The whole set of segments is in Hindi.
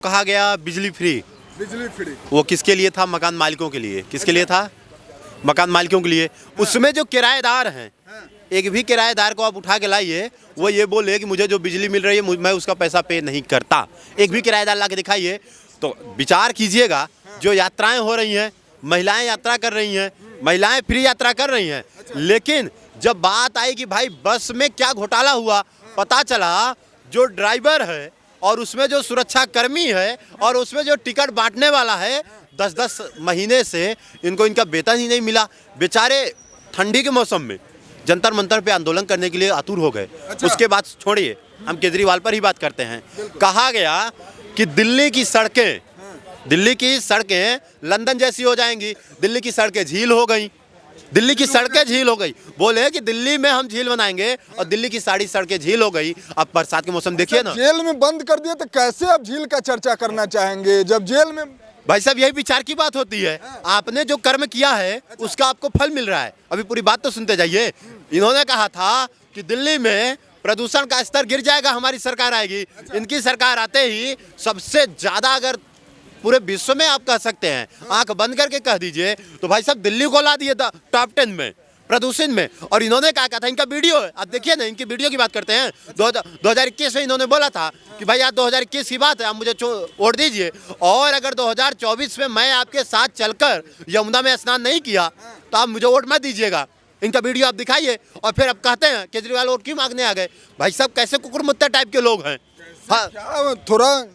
कहा गया बिजली फ्री। बिजली फ्री वो किसके लिए था? मकान मालिकों के लिए। किसके लिए था? मकान मालिकों के लिए। उसमें जो किराएदार हैं, एक भी किराएदार को आप उठा के लाइए, वो ये बोले कि मुझे जो बिजली मिल रही है मैं उसका पैसा पे नहीं करता। एक भी किराएदार ला के दिखाइए। तो विचार कीजिएगा, जो यात्राएं हो रही हैं, महिलाएं यात्रा कर रही हैं, महिलाएं फ्री यात्रा कर रही हैं, लेकिन जब बात आई कि भाई बस में क्या घोटाला हुआ, पता चला जो ड्राइवर है और उसमें जो सुरक्षा कर्मी है और उसमें जो टिकट बांटने वाला है, 10-10 महीने से इनको इनका वेतन ही नहीं मिला। बेचारे ठंडी के मौसम में जंतर मंतर पे आंदोलन करने के लिए आतुर हो गए। उसके बाद छोड़िए, हम केजरीवाल पर ही बात करते हैं। कहा गया कि दिल्ली की सड़कें लंदन जैसी हो जाएंगी। दिल्ली की सड़कें झील हो गई। दिल्ली की सड़कें झील हो गई। बोले कि दिल्ली में हम झील बनाएंगे और दिल्ली की सारी सड़कें झील हो गई। अब बरसात के मौसम देखिए ना। जेल में बंद कर दिया तो कैसे आप झील का चर्चा करना चाहेंगे जब जेल में? भाई साहब, यही विचार की बात होती है। आपने जो कर्म किया है उसका आपको फल मिल रहा है। अभी पूरी बात तो सुनते जाइए। इन्होंने कहा था कि दिल्ली में प्रदूषण का स्तर गिर जाएगा, हमारी सरकार आएगी। इनकी सरकार आते ही सबसे ज्यादा, अगर पूरे विश्व में आप कह सकते हैं, आंख बंद करके कह दीजिए, तो भाई साहब दिल्ली को ला दिए था टॉप 10 में प्रदूषण में। और इन्होंने क्या कहा था, इनका वीडियो है, आप देखिए ना, इनकी वीडियो की बात करते हैं। 2021 में इन्होंने बोला था कि भाई यार 2021 की बात है, आप मुझे वोट दीजिए, और अगर 2024 में मैं आपके साथ चलकर यमुना में स्नान नहीं किया तो आप मुझे वोट मत दीजिएगा। इनका वीडियो आप दिखाइए। और फिर अब कहते हैं केजरीवाल वोट क्यों मांगने आ गए? भाई साहब, कैसे कुकुरमुत्ता टाइप के लोग हैं। हाँ, थोड़ा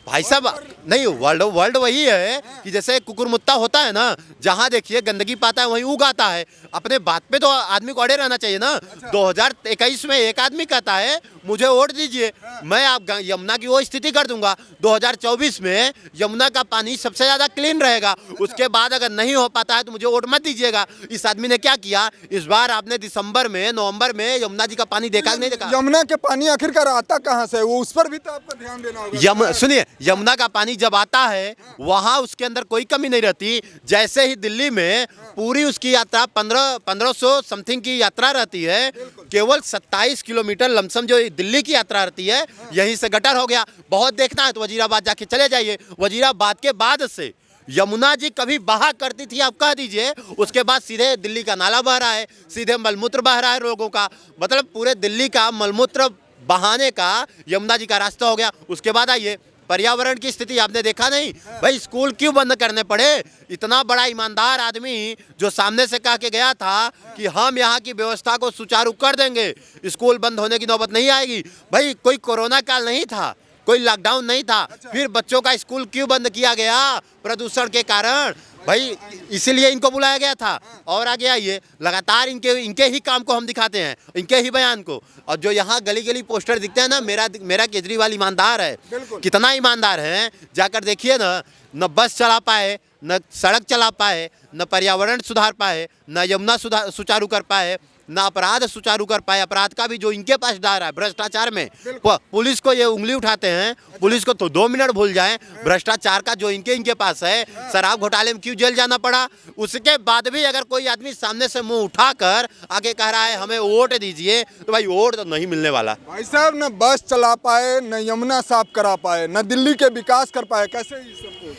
भाई साहब, नहीं, वर्ल्ड वही है कि जैसे कुकुरमुत्ता होता है ना, जहाँ देखिए गंदगी पाता है वहीं उगाता है। अपने बात पे तो आदमी को अड़े रहना चाहिए ना। 2021 में एक आदमी कहता है मुझे वोट दीजिए, मैं आप यमुना की वो स्थिति कर दूंगा। 2024 में यमुना का पानी सबसे ज्यादा क्लीन रहेगा। उसके बाद अगर नहीं हो पाता है तो मुझे वोट मत दीजिएगा। इस आदमी ने क्या किया, इस बार आपने दिसंबर में, नवंबर में यमुना जी का पानी देखा कि नहीं देखा? यमुना के पानी आखिरकार आता कहाँ से, वो उस पर भी तो आपको ध्यान देना होगा। सुनिए, यमुना का पानी जब आता है वहां उसके अंदर कोई कमी नहीं रहती। जैसे ही दिल्ली में पूरी उसकी यात्रा 1500 समथिंग की यात्रा रहती है, केवल 27 किलोमीटर लमसम जो दिल्ली की यात्रा रहती है, यहीं से गटर हो गया। बहुत देखना है तो वजीराबाद जाके चले जाइए। वजीराबाद के बाद से यमुना जी कभी बहा करती थी, आप कह दीजिए, उसके बाद सीधे दिल्ली का नाला बह रहा है, सीधे मलमूत्र बह रहा है लोगों का। मतलब पूरे दिल्ली का मलमूत्र बहाने का यमुना जी का रास्ता हो गया। उसके बाद आइए, पर्यावरण की स्थिति आपने देखा नहीं? भाई स्कूल क्यों बंद करने पड़े? इतना बड़ा ईमानदार आदमी जो सामने से कह के गया था कि हम यहाँ की व्यवस्था को सुचारू कर देंगे, स्कूल बंद होने की नौबत नहीं आएगी। भाई कोई कोरोना काल नहीं था, कोई लॉकडाउन नहीं था, फिर बच्चों का स्कूल क्यों बंद किया गया? प्रदूषण के कारण। भाई इसीलिए इनको बुलाया गया था। और आगे आइए, लगातार इनके ही काम को हम दिखाते हैं, इनके ही बयान को। और जो यहाँ गली गली पोस्टर दिखते हैं ना, मेरा केजरीवाल ईमानदार है। कितना ईमानदार है, जाकर देखिए ना। न बस चला पाए, न सड़क चला पाए, न पर्यावरण सुधार पाए, न यमुना सुचारू कर पाए, ना अपराध सुचारू कर पाए। अपराध का भी जो इनके पास दायरा है, भ्रष्टाचार में पुलिस को ये उंगली उठाते हैं, पुलिस को तो 2 मिनट भूल जाएं। भ्रष्टाचार का जो इनके पास है, शराब घोटाले में क्यों जेल जाना पड़ा? उसके बाद भी अगर कोई आदमी सामने से मुंह उठाकर आगे कह रहा है हमें वोट दीजिए, तो भाई वोट तो नहीं मिलने वाला। भाई साहब, न बस चला पाए, न यमुना साफ करा पाए, न दिल्ली के विकास कर पाए, कैसे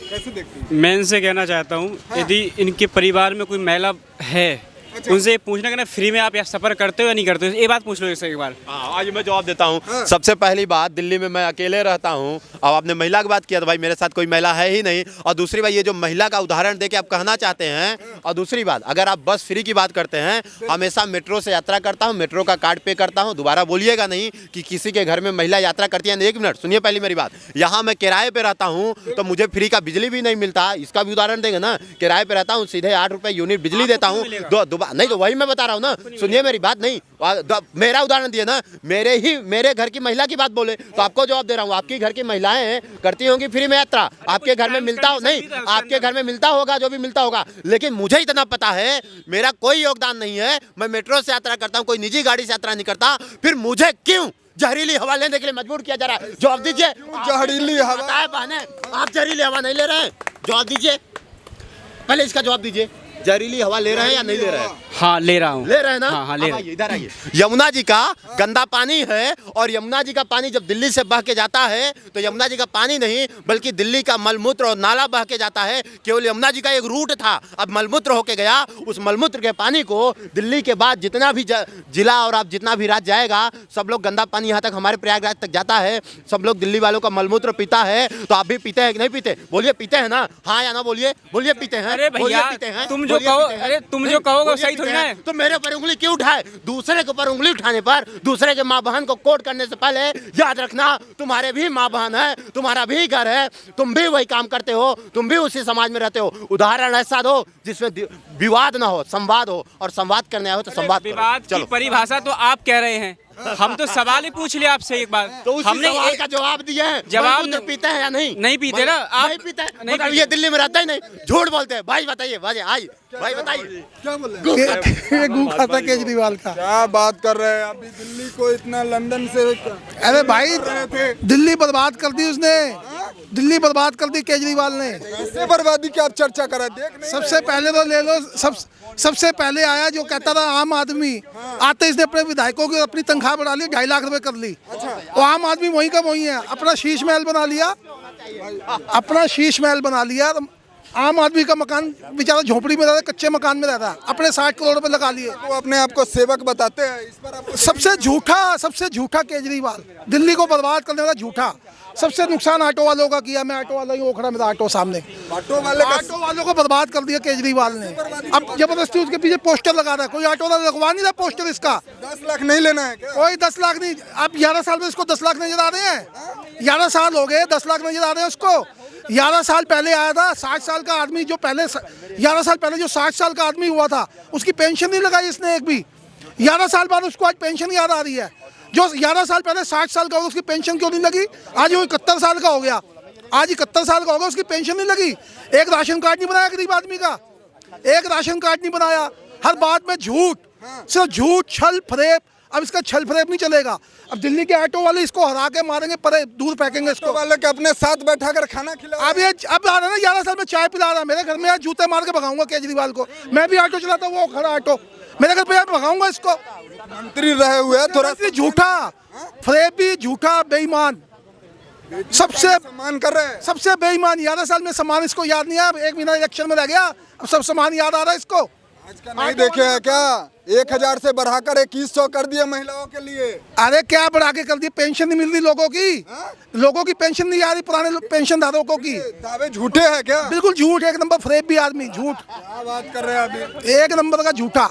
कैसे देखते हैं? मैं इनसे कहना चाहता हूँ, यदि इनके परिवार में कोई महिला है, उनसे पूछना कि ना फ्री में आप यहाँ सफर करते हो या नहीं करते हो, ये बात पूछ लो इससे एक बार। आज मैं जवाब देता हूँ। सबसे पहली बात, दिल्ली में मैं अकेले रहता हूँ। अब आपने महिला की बात किया तो भाई मेरे साथ कोई महिला है ही नहीं। और दूसरी बात, ये जो महिला का उदाहरण देके आप कहना चाहते हैं। और दूसरी बात, अगर आप बस फ्री की बात करते हैं, हमेशा मेट्रो से यात्रा करता हूँ, मेट्रो का कार्ड पे करता हूँ। दोबारा बोलिएगा नहीं कि किसी के घर में महिला यात्रा करती है। 1 मिनट सुनिए पहली मेरी बात। यहाँ मैं किराए पे रहता हूँ तो मुझे फ्री का बिजली भी नहीं मिलता। इसका भी उदाहरण देंगे ना। किराए पे रहता हूँ, सीधे 8 रुपये यूनिट बिजली देता हूँ। नहीं तो वही मैं बता रहा हूँ ना, सुनिए मेरी बात। नहीं, मेरा उदाहरण दिए ना, मेरे घर की महिला की बात बोले तो आपको जवाब दे रहा हूँ। आपकी घर की महिलाएं करती होंगी फ्री में यात्रा, आपके घर में मिलता हो नहीं, आपके घर में मिलता होगा, जो भी मिलता होगा। लेकिन मुझे इतना पता है, मेरा कोई योगदान नहीं है। मैं मेट्रो से यात्रा करता हूँ, कोई निजी गाड़ी से यात्रा नहीं करता। फिर मुझे क्यों जहरीली हवा लेने के लिए मजबूर किया जा रहा है? जवाब दीजिए। जहरीली हवा? बहने, आप जहरीली हवा नहीं ले रहे हैं, जवाब दीजिए। पहले इसका जवाब दीजिए। जहरीली हवा ले रहे हैं या नहीं ले रहे हैं? हाँ ले रहा हूँ। ले रहे हैं ना? हाँ ले अब रहा आइए, इधर आइए। यमुना जी का गंदा पानी है और यमुना जी का पानी जब दिल्ली से बह के जाता है तो यमुना जी का पानी नहीं बल्कि दिल्ली का मलमूत्र और नाला बह के जाता है। केवल यमुना जी का एक रूट था, अब मलमूत्र होके गया। उस मलमूत्र के पानी को दिल्ली के बाद जितना भी जिला और आप जितना भी राज्य जाएगा सब लोग गंदा पानी यहाँ तक हमारे प्रयागराज तक जाता है। सब लोग दिल्ली वालों का मलमूत्र पीता है। तो आप भी पीते हैं कि नहीं पीते? बोलिए पीते हैं ना? हाँ या ना बोलिए? बोलिए पीते हैं? अरे भैया, पीते हैं? तुम जो बोलिए कहो, पीते हैं? अरे तुम नहीं, जो कहोगे बोलिए सही पीते थोड़ी ना हैं। है। तो मेरे पर उंगली क्यों उठाए? दूसरे के ऊपर उंगली उठाने पर, दूसरे के माँ बहन को कोट करने से पहले याद रखना तुम्हारे भी माँ बहन है, तुम्हारा भी घर है, तुम भी वही काम करते हो, तुम भी उसी समाज में रहते हो। उदाहरण ऐसा दो जिसमें विवाद ना हो, संवाद हो, और संवाद करने आओ तो संवाद करो। विवाद की परिभाषा तो आप कह रहे हैं, हम तो सवाल ही पूछ लिया आपसे एक बार। तो उसी हमने सवाल का जवाब दिया है। जवाब मलमूत्र पीते हैं या नहीं? नहीं पीते ना आप? नहीं पीते हैं? नहीं मतलब ये दिल्ली में रहता ही नहीं, झूठ बोलते हैं। भाई बताइए, भाई बताइए। क्या बोल रहे हैं? ये गू खाता केजरीवाल का। क्या बात कर रहे हैं? अभी दिल्ली को इतना लंदन से अरे भाई रहे थे। दिल्ली बर्बाद कर दी उसने, दिल्ली बर्बाद कर दी केजरीवाल ने। ऐसे बर्बादी की आप चर्चा कर रहे हैं? देख नहीं सबसे पहले तो ले लो, सबसे पहले आया जो कहता था आम आदमी, आते इसने अपने विधायकों की अपनी तनख्वाह बढ़ा ली, 2.5 लाख रुपए कर ली। वो आम आदमी वहीं का वहीं है, अपना शीश महल बना लिया, अपना शीश महल बना लिया। आम आदमी का मकान बेचारा झोपड़ी में रहता है, कच्चे मकान में रहता है, अपने 60 करोड़ रुपए लगा लिए। वो अपने आप को सेवक बताते हैं। इस पर आप सबसे झूठा केजरीवाल, दिल्ली को बर्बाद करने वाला झूठा। सबसे नुकसान ऑटो वालों का किया। मैं ऑटो वाला ही हूँ, खड़ा मेरा ऑटो सामने। ऑटो वालों को बर्बाद कर दिया केजरीवाल ने। अब जबरदस्ती उसके पीछे पोस्टर लगा रहा है। कोई ऑटो वाला लगवा नहीं रहा पोस्टर इसका। 10 लाख नहीं लेना है क्या? कोई 10 लाख नहीं। अब 11 साल में इसको 10 लाख नजर आ रहे हैं। 11 साल हो गए, 10 लाख नजर आ रहे हैं उसको। 11 साल पहले आया था, 60 साल का आदमी जो पहले 11 साल पहले जो 60 साल का आदमी हुआ था उसकी पेंशन नहीं लगाई इसने एक भी। 11 साल बाद उसको आज पेंशन याद आ रही है। जो 11 साल पहले 60 साल का होगा उसकी पेंशन क्यों नहीं लगी? आज वो 71 साल का हो गया, आज 71 साल का होगा, उसकी पेंशन नहीं लगी। एक राशन कार्ड नहीं बनाया गरीब आदमी का, एक राशन कार्ड नहीं बनाया। हर बात में झूठ, सिर्फ झूठ, छल फरेब। अब इसका छल फरेब नहीं चलेगा। अब दिल्ली के ऑटो वाले इसको हरा के मारेंगे, परे दूर फेंकेंगे इसको। ऑटो वाले के अपने साथ बैठा कर खाना खिला। अब आ रहा है ना, 11 साल में चाय पिला रहा है मेरे घर में। आज जूते मार के भगाऊंगा केजरीवाल को। मैं भी ऑटो चलाता हूँ, वो खड़ा ऑटो मेरे घर पे भगाऊंगा इसको। मंत्री रहे हुए थोड़ा झूठा, फरेबी, झूठा, बेईमान, सबसे सम्मान कर रहे हैं। सबसे बेईमान। 11 साल में सम्मान इसको याद नहीं है। 1 महीना इलेक्शन में रह गया, अब सब सम्मान याद आ रहा है इसको। आज का नहीं देखे है क्या? 1000 से बढ़ाकर 2100 कर दिए महिलाओं के लिए। अरे क्या बढ़ा के कर दी? पेंशन नहीं मिल रही लोगों की, लोगों की पेंशन नहीं आ रही, पुराने पेंशन धारकों की। दावे झूठे हैं क्या? बिल्कुल झूठ, एक नंबर फरेबी आदमी, झूठ। क्या बात कर रहे हैं अभी? एक नंबर का झूठा,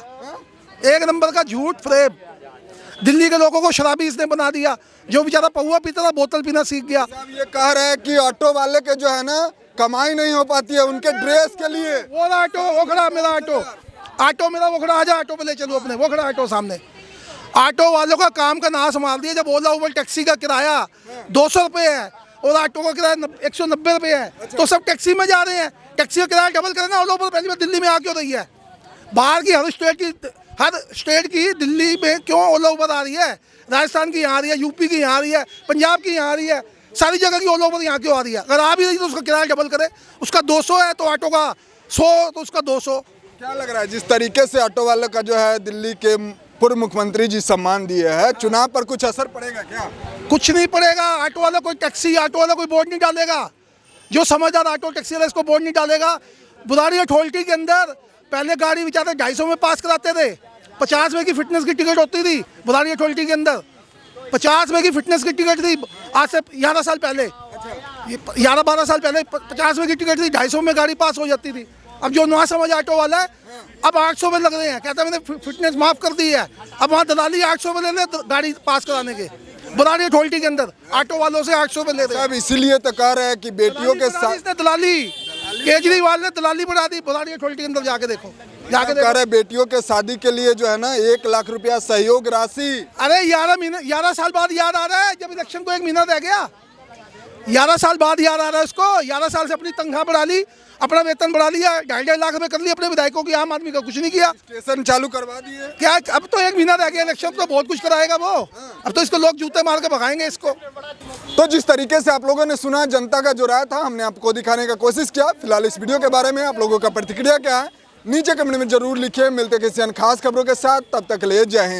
एक नंबर का झूठ फरेब। दिल्ली के लोगों को शराबी इसने बना दिया। जो बेचारा पहुआ पीता था बोतल पीना सीख गया। साहब ये कह रहे हैं कि ऑटो वाले के जो है ना कमाई नहीं हो पाती है उनके ड्रेस के लिए। वो ऑटो, वो खड़ा मेरा ऑटो मेरा, वो खड़ा, आजा ऑटो पे ले चलो अपने, वो खड़ा ऑटो सामने। ऑटो वालों का काम का नाश मार दिया। जब ओला उबर टैक्सी का किराया 200 रुपये है और ऑटो का किराया 190 रुपये है, तो सब टैक्सी में जा रहे हैं। टैक्सी का किराया डबल करे ना। ओला उबर पहली बार दिल्ली में आ क्यों रही है? बाहर की हर स्टेट की दिल्ली में क्यों ओला उबर आ रही है? राजस्थान की यहाँ आ रही है, यूपी की यहाँ आ रही है, पंजाब की यहाँ आ रही है, सारी जगह की ओला उबर यहाँ क्यों आ रही है? अगर आ भी रही तो उसका किराया डबल करे। उसका 200 है तो ऑटो का 100, तो उसका 200। क्या लग रहा है जिस तरीके से ऑटो वाले का जो है दिल्ली के पूर्व मुख्यमंत्री जी सम्मान दिए हैं, चुनाव पर कुछ असर पड़ेगा क्या? कुछ नहीं पड़ेगा। ऑटो वाला कोई टैक्सी, ऑटो वाला कोई बोर्ड नहीं डालेगा। जो समझदार ऑटो टैक्सी वाला इसको बोर्ड नहीं डालेगा। बुधारी अथॉरिटी के अंदर पहले गाड़ी बेचारे 250 में पास कराते थे। 50 रुपये की फिटनेस की टिकट होती थी बुधारी अथॉरिटी के अंदर। 50 रुपये की फिटनेस की टिकट थी आज से 11 साल पहले। 11-12 साल पहले 50 रुपये की टिकट थी, 250 में गाड़ी पास हो जाती थी। अब जो ना समझ ऑटो वाला है अब 800 में लग रहे हैं। कहता है मैंने फिटनेस माफ कर दी है। अब वहाँ दलाली 800 में ले ले गाड़ी पास कराने के। बुधारी अथॉरिटी के अंदर ऑटो वालों से 800 में ले रहे हैं। अब इसीलिए तो कह रहे हैं कि बेटियों के साथ दलाली, केजरीवाल ने दलाली बढ़ा दी बुधारी अथॉरिटी के अंदर। जाके देखो, जाके कह रहे बेटियों के शादी के लिए जो है ना 1 लाख रुपया सहयोग राशि। अरे 11 साल बाद याद आ रहा है, जब इलेक्शन को 1 महीना रह गया। 11 साल बाद याद आ रहा है उसको। 11 साल से अपनी तनख्वाह बढ़ा ली, अपना वेतन बढ़ा लिया, 2.5 लाख रुपए कर लिए अपने विधायकों की। आम आदमी का कुछ नहीं किया। स्टेशन चालू करवा दिए क्या? अब तो 1 महीना रह गया इलेक्शन, तो बहुत कुछ कराएगा वो। अब तो इसको लोग जूते मार के भगाएंगे इसको। तो जिस तरीके से आप लोगों ने सुना जनता का जो राय था, हमने आपको दिखाने का कोशिश किया। फिलहाल इस वीडियो के बारे में आप लोगों का प्रतिक्रिया क्या है नीचे कमेंट में जरूर लिखिए। मिलते हैं किसी अन्य खास खबरों के साथ, तब तक के लिए जय हिंद।